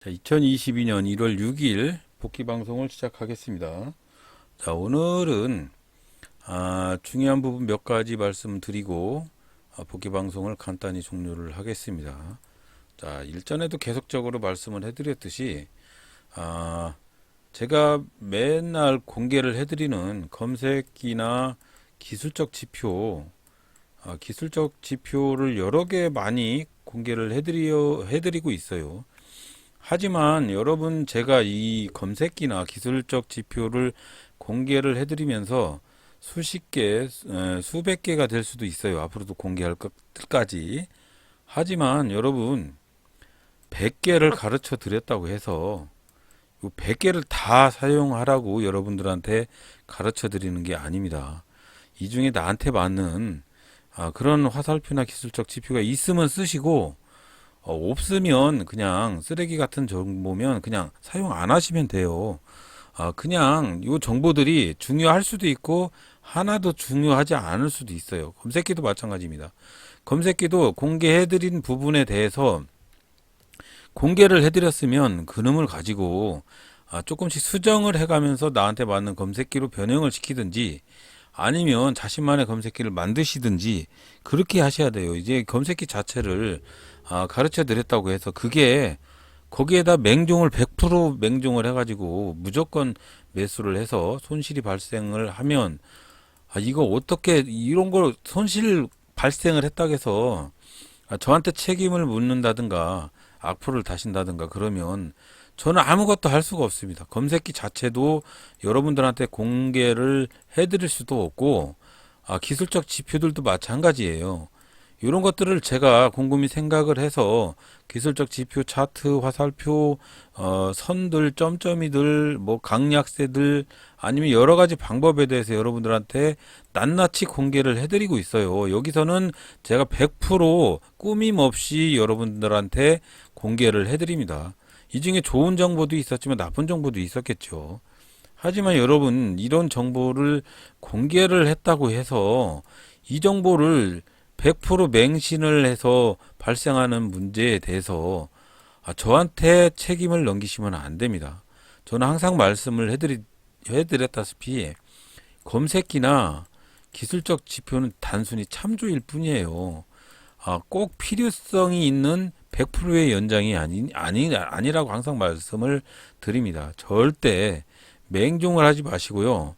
자, 2022년 1월 6일 복귀 방송을 시작하겠습니다. 자, 오늘은 중요한 부분 몇 가지 말씀드리고 복귀 방송을 간단히 종료를 하겠습니다. 자, 일전에도 계속적으로 말씀을 해드렸듯이 제가 맨날 공개를 해드리는 검색기나 기술적 지표, 기술적 지표를 여러 개 많이 공개를 해드리고 있어요. 하지만 여러분, 제가 이 검색기나 기술적 지표를 공개를 해드리면서 수십 개, 수백 개가 될 수도 있어요. 앞으로도 공개할 것까지. 하지만 여러분, 100개를 가르쳐 드렸다고 해서 이 100개를 다 사용하라고 여러분들한테 가르쳐 드리는 게 아닙니다. 이 중에 나한테 맞는 그런 화살표나 기술적 지표가 있으면 쓰시고, 없으면 그냥 쓰레기 같은 정보면 그냥 사용 안 하시면 돼요. 그냥 이 정보들이 중요할 수도 있고 하나도 중요하지 않을 수도 있어요. 검색기도 마찬가지입니다. 검색기도 공개해드린 부분에 대해서 공개를 해드렸으면 그놈을 가지고 조금씩 수정을 해가면서 나한테 맞는 검색기로 변형을 시키든지 아니면 자신만의 검색기를 만드시든지 그렇게 하셔야 돼요. 이제 검색기 자체를 가르쳐 드렸다고 해서 그게 거기에다 맹종을 100% 맹종을 해가지고 무조건 매수를 해서 손실이 발생을 하면 이거 어떻게 이런 걸 손실 발생을 했다고 해서 저한테 책임을 묻는다든가 악플을 다신다든가 그러면 저는 아무것도 할 수가 없습니다. 검색기 자체도 여러분들한테 공개를 해드릴 수도 없고 기술적 지표들도 마찬가지예요. 이런 것들을 제가 곰곰이 생각을 해서 기술적 지표, 차트, 화살표, 선들, 점점이들, 뭐 강약세들 아니면 여러 가지 방법에 대해서 여러분들한테 낱낱이 공개를 해드리고 있어요. 여기서는 제가 100% 꾸밈 없이 여러분들한테 공개를 해드립니다. 이 중에 좋은 정보도 있었지만 나쁜 정보도 있었겠죠. 하지만 여러분, 이런 정보를 공개를 했다고 해서 이 정보를 100% 맹신을 해서 발생하는 문제에 대해서 저한테 책임을 넘기시면 안 됩니다. 저는 항상 말씀을 해드렸다시피 검색기나 기술적 지표는 단순히 참조일 뿐이에요. 꼭 필요성이 있는 100%의 연장이 아니라고 항상 말씀을 드립니다. 절대 맹종을 하지 마시고요.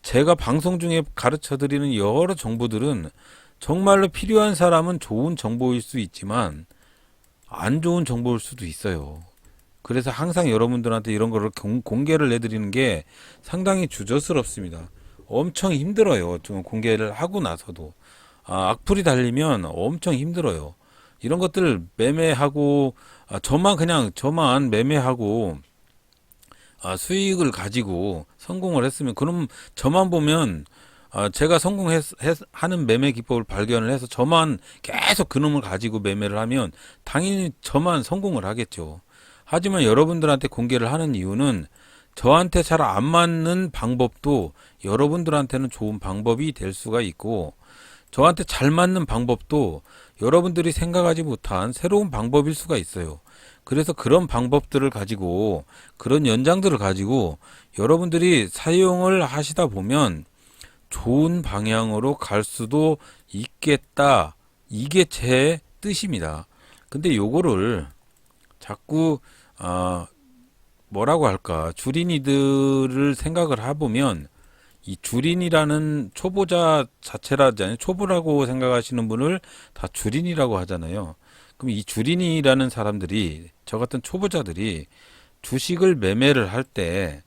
제가 방송 중에 가르쳐 드리는 여러 정보들은 정말로 필요한 사람은 좋은 정보일 수 있지만 안 좋은 정보일 수도 있어요. 그래서 항상 여러분들한테 이런 거를 공개를 해드리는 게 상당히 주저스럽습니다. 엄청 힘들어요. 좀 공개를 하고 나서도. 악플이 달리면 엄청 힘들어요. 이런 것들 매매하고, 저만 매매하고, 수익을 가지고 성공을 했으면, 그럼 저만 보면, 제가 하는 매매 기법을 발견을 해서 저만 계속 그놈을 가지고 매매를 하면 당연히 저만 성공을 하겠죠. 하지만 여러분들한테 공개를 하는 이유는 저한테 잘 안 맞는 방법도 여러분들한테는 좋은 방법이 될 수가 있고, 저한테 잘 맞는 방법도 여러분들이 생각하지 못한 새로운 방법일 수가 있어요. 그래서 그런 방법들을 가지고, 그런 연장들을 가지고 여러분들이 사용을 하시다 보면 좋은 방향으로 갈 수도 있겠다. 이게 제 뜻입니다. 근데 요거를 자꾸 뭐라고 할까, 주린이들을 생각을 해보면 이 주린이라는 초보자 자체라잖아요. 초보라고 생각하시는 분을 다 주린이라고 하잖아요. 그럼 이 주린이라는 사람들이, 저 같은 초보자들이 주식 매매를 할 때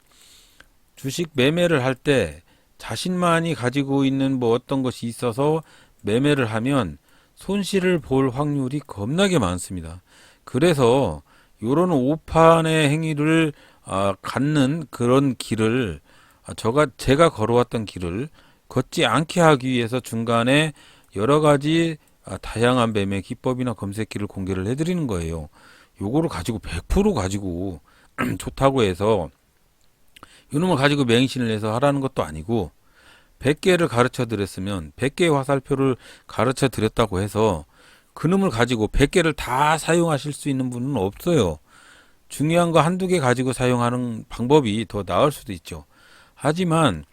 자신만이 가지고 있는 뭐 어떤 것이 있어서 매매를 하면 손실을 볼 확률이 겁나게 많습니다. 그래서 요런 오판의 행위를 갖는 그런 길을, 제가 걸어왔던 길을 걷지 않게 하기 위해서 중간에 여러 가지 다양한 매매 기법이나 검색기를 공개를 해드리는 거예요. 요거를 가지고 100% 가지고 좋다고 해서 이놈을 가지고 맹신을 해서 하라는 것도 아니고, 100개를 가르쳐 드렸으면 100개의 화살표를 가르쳐 드렸다고 해서 그놈을 가지고 100개를 다 사용하실 수 있는 분은 없어요. 중요한 거 한두 개 가지고 사용하는 방법이 더 나을 수도 있죠. 하지만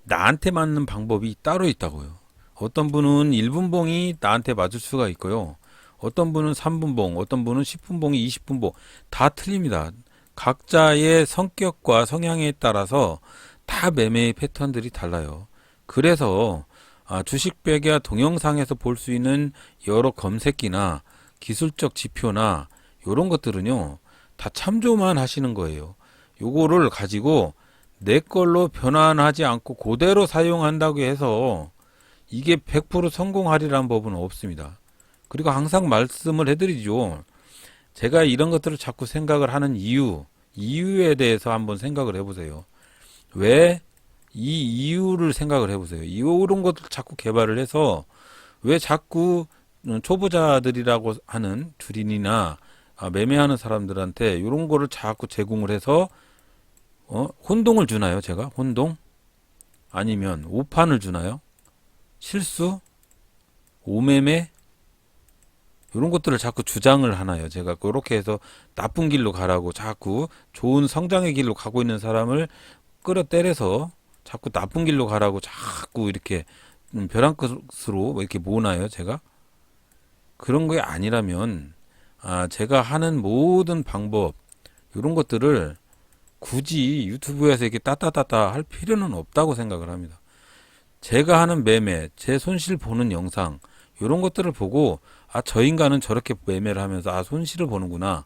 나한테 맞는 방법이 따로 있다고요. 어떤 분은 1분봉이 나한테 맞을 수가 있고요. 어떤 분은 3분봉, 어떤 분은 10분봉이 20분봉 다 틀립니다. 각자의 성격과 성향에 따라서 다 매매의 패턴들이 달라요. 그래서 주식백야 동영상에서 볼 수 있는 여러 검색기나 기술적 지표나 이런 것들은요, 다 참조만 하시는 거예요. 요거를 가지고 내 걸로 변환하지 않고 그대로 사용한다고 해서 이게 100% 성공하리라는 법은 없습니다. 그리고 항상 말씀을 해드리죠. 제가 이런 것들을 자꾸 생각을 하는 이유에 대해서 한번 생각을 해보세요. 왜 이 이유를 생각을 해보세요. 이런 것들 자꾸 개발을 해서 왜 자꾸 초보자들이라고 하는 주린이나 매매하는 사람들한테 이런 거를 자꾸 제공을 해서 혼동을 주나요? 제가 혼동? 아니면 오판을 주나요? 실수? 오매매? 이런 것들을 자꾸 주장을 하나요? 제가 그렇게 해서 나쁜 길로 가라고 자꾸 좋은 성장의 길로 가고 있는 사람을 끌어 때려서 자꾸 나쁜 길로 가라고 자꾸 이렇게 벼랑 끝으로 이렇게 모나요? 제가? 그런 게 아니라면 제가 하는 모든 방법 이런 것들을 굳이 유튜브에서 이렇게 따따따따 할 필요는 없다고 생각을 합니다. 제가 하는 매매, 제 손실 보는 영상 이런 것들을 보고 저 인간은 저렇게 매매를 하면서 손실을 보는구나.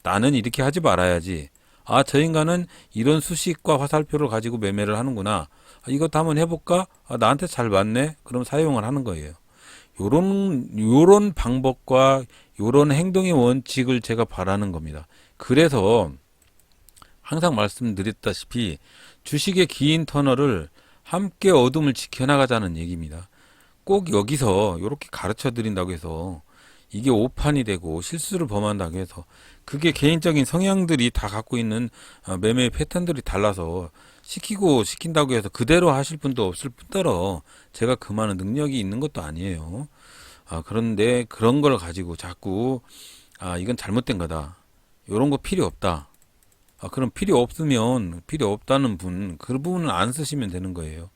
나는 이렇게 하지 말아야지. 저 인간은 이런 수식과 화살표를 가지고 매매를 하는구나. 이것도 한번 해볼까? 나한테 잘 맞네. 그럼 사용을 하는 거예요. 요런 방법과 요런 행동의 원칙을 제가 바라는 겁니다. 그래서 항상 말씀드렸다시피 주식의 긴 터널을 함께 어둠을 지켜나가자는 얘기입니다. 꼭 여기서 이렇게 가르쳐 드린다고 해서 이게 오판이 되고 실수를 범한다고 해서 그게 개인적인 성향들이 다 갖고 있는 매매 패턴들이 달라서 시킨다고 해서 그대로 하실 분도 없을 뿐더러 제가 그 많은 능력이 있는 것도 아니에요. 그런데 그런 걸 가지고 자꾸 이건 잘못된 거다. 이런 거 필요 없다. 그럼 필요 없으면 필요 없다는 그 부분은 안 쓰시면 되는 거예요.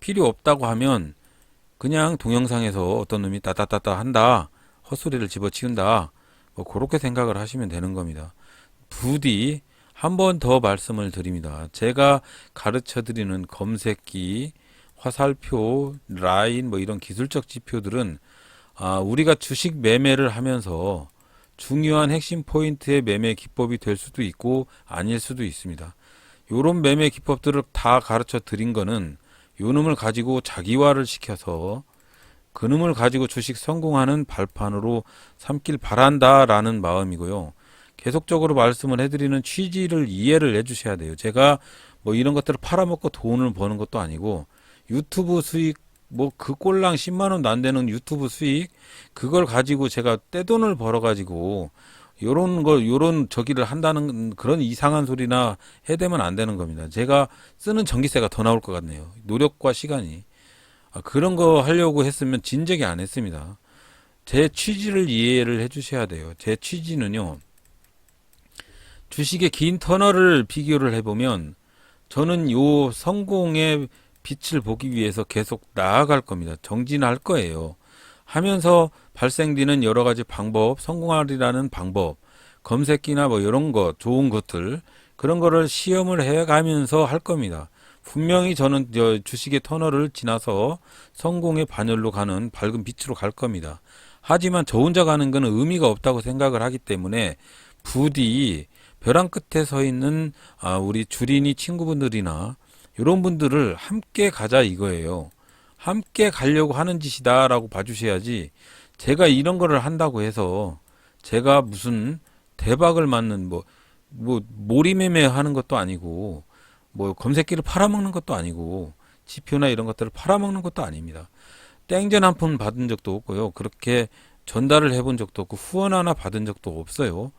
필요 없다고 하면 그냥 동영상에서 어떤 놈이 따따따따 한다. 헛소리를 집어치운다. 뭐 그렇게 생각을 하시면 되는 겁니다. 부디 한 번 더 말씀을 드립니다. 제가 가르쳐 드리는 검색기, 화살표, 라인 뭐 이런 기술적 지표들은 우리가 주식 매매를 하면서 중요한 핵심 포인트의 매매 기법이 될 수도 있고 아닐 수도 있습니다. 요런 매매 기법들을 다 가르쳐 드린 거는 요놈을 가지고 자기화를 시켜서 그놈을 가지고 주식 성공하는 발판으로 삼길 바란다라는 마음이고요. 계속적으로 말씀을 해드리는 취지를 이해를 해주셔야 돼요. 제가 뭐 이런 것들을 팔아먹고 돈을 버는 것도 아니고 유튜브 수익 뭐 그 꼴랑 10만 원도 안 되는 유튜브 수익 그걸 가지고 제가 떼돈을 벌어가지고 요런 저기를 한다는 그런 이상한 소리나 해대면 안 되는 겁니다. 제가 쓰는 전기세가 더 나올 것 같네요. 노력과 시간이. 그런 거 하려고 했으면 진작에 안 했습니다. 제 취지를 이해를 해 주셔야 돼요. 제 취지는요. 주식의 긴 터널을 비교를 해보면 저는 요 성공의 빛을 보기 위해서 계속 나아갈 겁니다. 정진할 거예요. 하면서 발생되는 여러 가지 방법, 성공하리라는 방법, 검색기나 뭐 이런 거, 좋은 것들, 그런 거를 시험을 해가면서 할 겁니다. 분명히 저는 주식의 터널을 지나서 성공의 반열로 가는 밝은 빛으로 갈 겁니다. 하지만 저 혼자 가는 것은 의미가 없다고 생각을 하기 때문에 부디 벼랑 끝에 서 있는 우리 주린이 친구분들이나 이런 분들을 함께 가자 이거예요. 함께 가려고 하는 짓이다라고 봐주셔야지 제가 이런 거를 한다고 해서 제가 무슨 대박을 맞는 뭐 몰이매매 하는 것도 아니고 뭐 검색기를 팔아먹는 것도 아니고 지표나 이런 것들을 팔아먹는 것도 아닙니다. 땡전 한 푼 받은 적도 없고요. 그렇게 전달을 해본 적도 없고 후원 하나 받은 적도 없어요.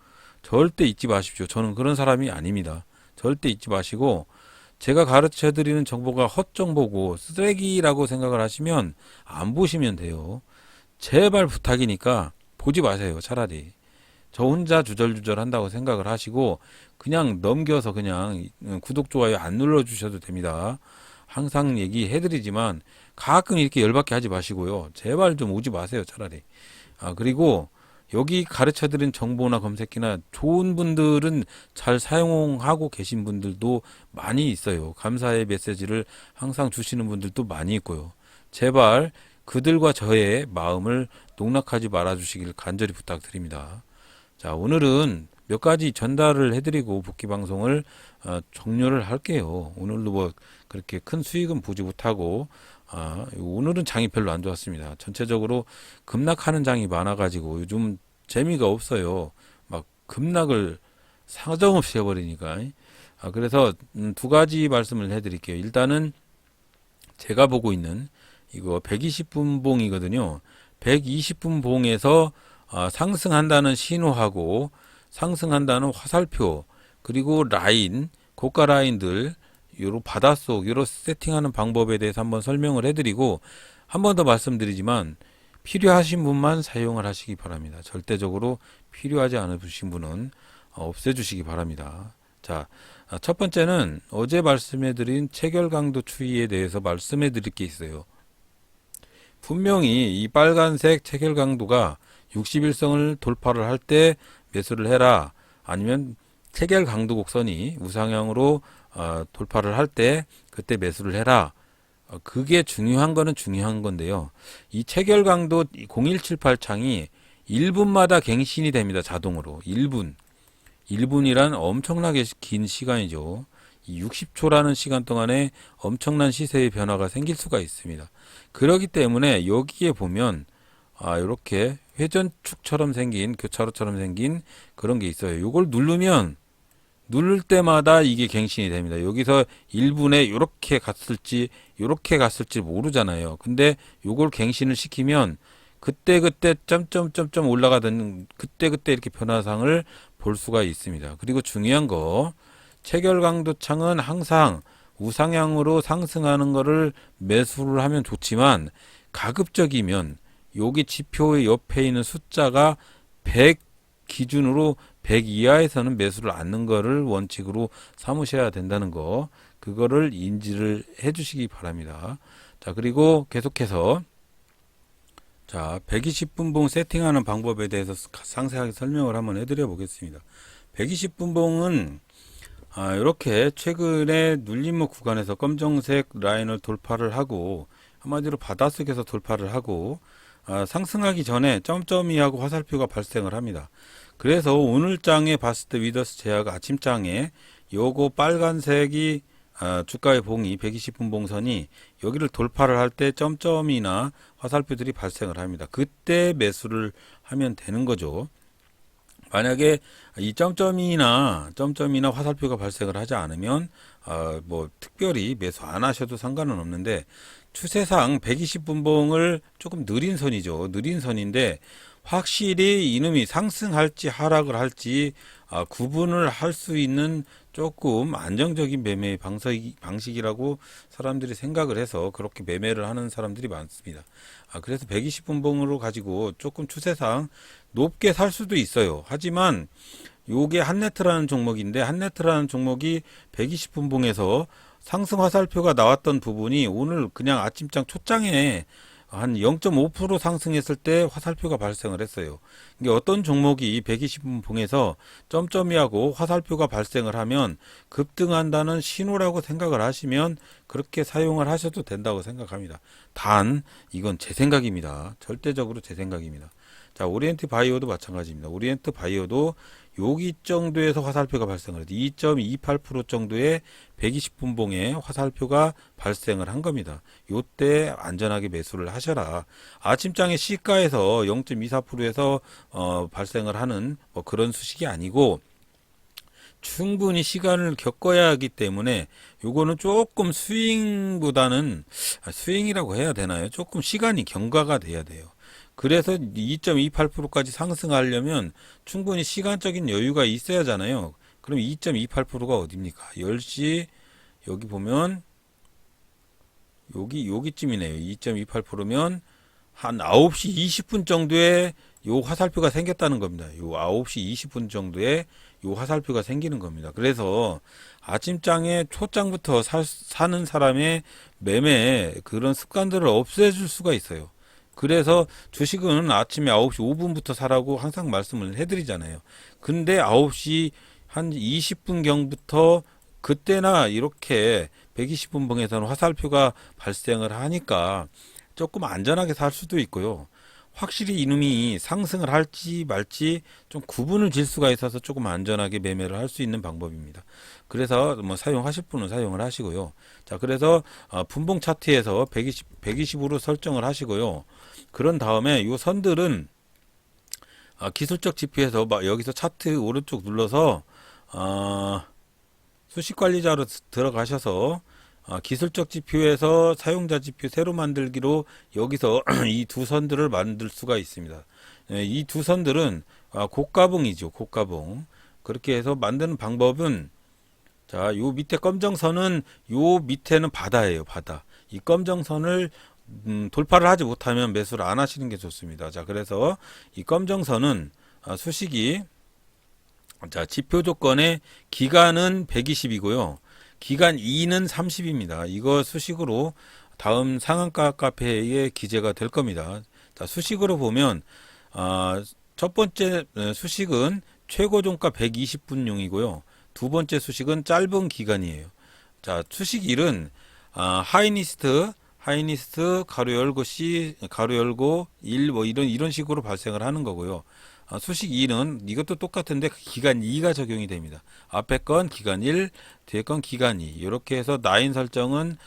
절대 잊지 마십시오. 저는 그런 사람이 아닙니다. 절대 잊지 마시고 제가 가르쳐 드리는 정보가 헛정보고 쓰레기라고 생각을 하시면 안 보시면 돼요. 제발 부탁이니까 보지 마세요. 차라리. 저 혼자 주절주절 한다고 생각을 하시고 그냥 넘겨서 그냥 구독, 좋아요 안 눌러주셔도 됩니다. 항상 얘기해드리지만 가끔 이렇게 열받게 하지 마시고요. 제발 좀 오지 마세요, 차라리. 그리고 여기 가르쳐드린 정보나 검색기나 좋은 분들은 잘 사용하고 계신 분들도 많이 있어요. 감사의 메시지를 항상 주시는 분들도 많이 있고요. 제발 그들과 저의 마음을 농락하지 말아 주시길 간절히 부탁드립니다. 자, 오늘은 몇 가지 전달을 해드리고 복귀 방송을 종료를 할게요. 오늘도 뭐 그렇게 큰 수익은 보지 못하고 오늘은 장이 별로 안 좋았습니다. 전체적으로 급락하는 장이 많아가지고 요즘 재미가 없어요. 막 급락을 사정없이 해버리니까. 그래서 두 가지 말씀을 해드릴게요. 일단은 제가 보고 있는 이거 120분 봉이거든요. 120분 봉에서 상승한다는 신호하고 상승한다는 화살표 그리고 라인 고가 라인들 요로 바닷속 요로 세팅하는 방법에 대해서 한번 설명을 해드리고 한 번 더 말씀드리지만 필요하신 분만 사용을 하시기 바랍니다. 절대적으로 필요하지 않으신 분은 없애주시기 바랍니다. 자, 첫 번째는 어제 말씀해드린 체결 강도 추이에 대해서 말씀해드릴 게 있어요. 분명히 이 빨간색 체결 강도가 60일선을 돌파를 할 때 매수를 해라. 아니면 체결 강도 곡선이 우상향으로 돌파를 할 때 그때 매수를 해라. 그게 중요한 거는 중요한 건데요. 이 체결 강도 0178 창이 1분마다 갱신이 됩니다. 자동으로. 1분. 1분이란 엄청나게 긴 시간이죠. 이 60초라는 시간 동안에 엄청난 시세의 변화가 생길 수가 있습니다. 그렇기 때문에 여기에 보면 이렇게 회전축처럼 생긴 교차로처럼 생긴 그런 게 있어요. 이걸 누르면 누를 때마다 이게 갱신이 됩니다. 여기서 1분에 이렇게 갔을지 모르잖아요. 근데 이걸 갱신을 시키면 그때그때 점점점점 올라가던 그때그때 이렇게 변화상을 볼 수가 있습니다. 그리고 중요한 거 체결 강도 창은 항상 우상향으로 상승하는 거를 매수를 하면 좋지만 가급적이면 여기 지표의 옆에 있는 숫자가 100 기준으로 100 이하에서는 매수를 않는 거를 원칙으로 삼으셔야 된다는 거 그거를 인지를 해 주시기 바랍니다. 자, 그리고 계속해서 자, 120분봉 세팅하는 방법에 대해서 상세하게 설명을 한번 해드려 보겠습니다. 120분봉은 이렇게 최근에 눌림목 구간에서 검정색 라인을 돌파를 하고 한마디로 바닷속에서 돌파를 하고 상승하기 전에 점점이하고 화살표가 발생을 합니다. 그래서 오늘 장에 봤을 때 위더스 제약 아침장에 요거 빨간색이 주가의 봉이 120분 봉선이 여기를 돌파를 할 때 점점이나 화살표들이 발생을 합니다. 그때 매수를 하면 되는 거죠. 만약에 이 점점이나 화살표가 발생을 하지 않으면 뭐 특별히 매수 안 하셔도 상관은 없는데 추세상 120분봉을 조금 느린 선이죠. 느린 선인데 확실히 이놈이 상승할지 하락을 할지 구분을 할 수 있는 조금 안정적인 매매 방식이라고 사람들이 생각을 해서 그렇게 매매를 하는 사람들이 많습니다. 그래서 120분봉으로 가지고 조금 추세상 높게 살 수도 있어요. 하지만 요게 한네트라는 종목인데 한네트라는 종목이 120분봉에서 상승 화살표가 나왔던 부분이 오늘 그냥 아침장 초장에 한 0.5% 상승했을 때 화살표가 발생을 했어요. 이게 어떤 종목이 120분 봉에서 점점이하고 화살표가 발생을 하면 급등한다는 신호라고 생각을 하시면 그렇게 사용을 하셔도 된다고 생각합니다. 단 이건 제 생각입니다. 절대적으로 제 생각입니다. 자, 오리엔트 바이오도 마찬가지입니다. 오리엔트 바이오도 여기 정도에서 화살표가 발생을 해도 2.28% 정도의 120분봉에 화살표가 발생을 한 겁니다. 요때 안전하게 매수를 하셔라. 아침장의 시가에서 0.24%에서 발생을 하는 뭐 그런 수식이 아니고 충분히 시간을 겪어야 하기 때문에 요거는 조금 스윙보다는 스윙이라고 해야 되나요? 조금 시간이 경과가 돼야 돼요. 그래서 2.28%까지 상승하려면 충분히 시간적인 여유가 있어야 하잖아요. 그럼 2.28%가 어딥니까? 10시 여기 보면 여기쯤이네요. 2.28%면 한 9시 20분 정도에 요 화살표가 생겼다는 겁니다. 요 9시 20분 정도에 요 화살표가 생기는 겁니다. 그래서 아침장에 초장부터 사는 사람의 매매 그런 습관들을 없애줄 수가 있어요. 그래서 주식은 아침에 9시 5분부터 사라고 항상 말씀을 해드리잖아요. 근데 9시 한 20분경부터 그때나 이렇게 120분 봉에서는 화살표가 발생을 하니까 조금 안전하게 살 수도 있고요. 확실히 이놈이 상승을 할지 말지 좀 구분을 질 수가 있어서 조금 안전하게 매매를 할 수 있는 방법입니다. 그래서 뭐 사용하실 분은 사용을 하시고요. 자, 그래서 분봉 차트에서 120으로 설정을 하시고요. 그런 다음에 이 선들은 기술적 지표에서 여기서 차트 오른쪽 눌러서 수식 관리자로 들어가셔서 기술적 지표에서 사용자 지표 새로 만들기로 여기서 이 두 선들을 만들 수가 있습니다. 이 두 선들은 곡가봉이죠. 곡가봉. 그렇게 해서 만드는 방법은 자, 요 밑에 검정선은 요 밑에는 바다예요. 바다. 이 검정선을 돌파를 하지 못하면 매수를 안 하시는 게 좋습니다. 자, 그래서 이 검정선은 수식이 자, 지표 조건의 기간은 120이고요. 기간 2는 30입니다. 이거 수식으로 다음 상한가 카페에 기재가 될 겁니다. 자, 수식으로 보면 첫 번째 수식은 최고 종가 120분용이고요. 두 번째 수식은 짧은 기간이에요. 자, 수식 1은 하이니스트 가로 열고 C 가로 열고 1 뭐 이런 식으로 발생을 하는 거고요. 수식 2는 이것도 똑같은데 기간 2가 적용이 됩니다. 앞에 건 기간 1, 뒤에 건 기간 2. 이렇게 해서 라인 설정은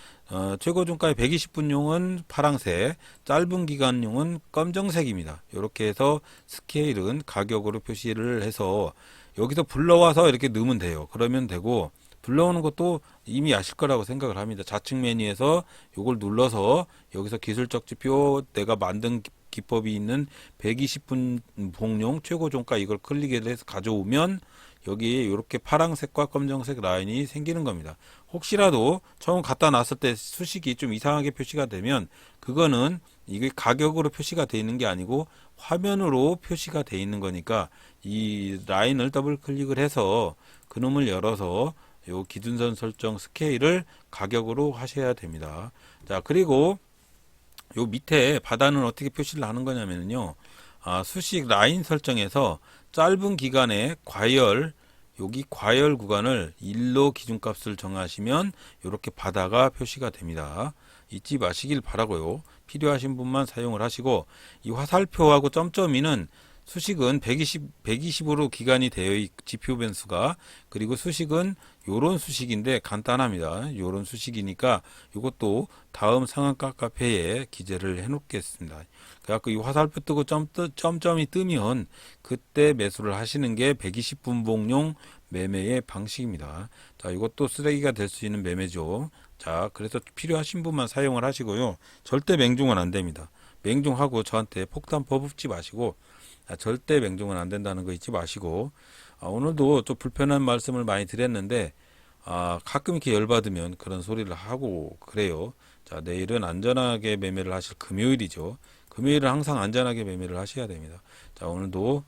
최고 종가의 120분용은 파랑색, 짧은 기간용은 검정색입니다. 이렇게 해서 스케일은 가격으로 표시를 해서 여기서 불러와서 이렇게 넣으면 돼요. 그러면 되고 불러오는 것도 이미 아실 거라고 생각을 합니다. 좌측 메뉴에서 이걸 눌러서 여기서 기술적 지표 내가 만든 기법이 있는 120분 봉용 최고 종가 이걸 클릭해서 가져오면 여기 이렇게 파란색과 검정색 라인이 생기는 겁니다. 혹시라도 처음 갖다 놨을 때 수식이 좀 이상하게 표시가 되면 그거는 이게 가격으로 표시가 되어 있는 게 아니고 화면으로 표시가 되어 있는 거니까 이 라인을 더블 클릭을 해서 그놈을 열어서 요 기준선 설정 스케일을 가격으로 하셔야 됩니다. 자, 그리고 요 밑에 바다는 어떻게 표시를 하는 거냐면요. 수식 라인 설정에서 짧은 기간의 과열, 여기 과열 구간을 1로 기준값을 정하시면 이렇게 바다가 표시가 됩니다. 잊지 마시길 바라고요. 필요하신 분만 사용을 하시고 이 화살표하고 점점이는 수식은 120으로 기간이 되어 지표 변수가 그리고 수식은 요런 수식인데 간단합니다. 요런 수식이니까 이것도 다음 상한가 카페에 기재를 해 놓겠습니다. 그래갖고 이 화살표 뜨고 점점이 뜨면 그때 매수를 하시는 게 120분 봉용 매매의 방식입니다. 자, 이것도 쓰레기가 될 수 있는 매매죠. 자, 그래서 필요하신 분만 사용을 하시고요. 절대 맹종은 안 됩니다. 맹종하고 저한테 폭탄 퍼붓지 마시고 절대 맹종은 안 된다는 거 잊지 마시고 오늘도 좀 불편한 말씀을 많이 드렸는데 가끔 이렇게 열받으면 그런 소리를 하고 그래요. 자, 내일은 안전하게 매매를 하실 금요일이죠. 금요일은 항상 안전하게 매매를 하셔야 됩니다. 자, 오늘도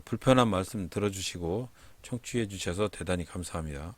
불편한 말씀 들어주시고 청취해 주셔서 대단히 감사합니다.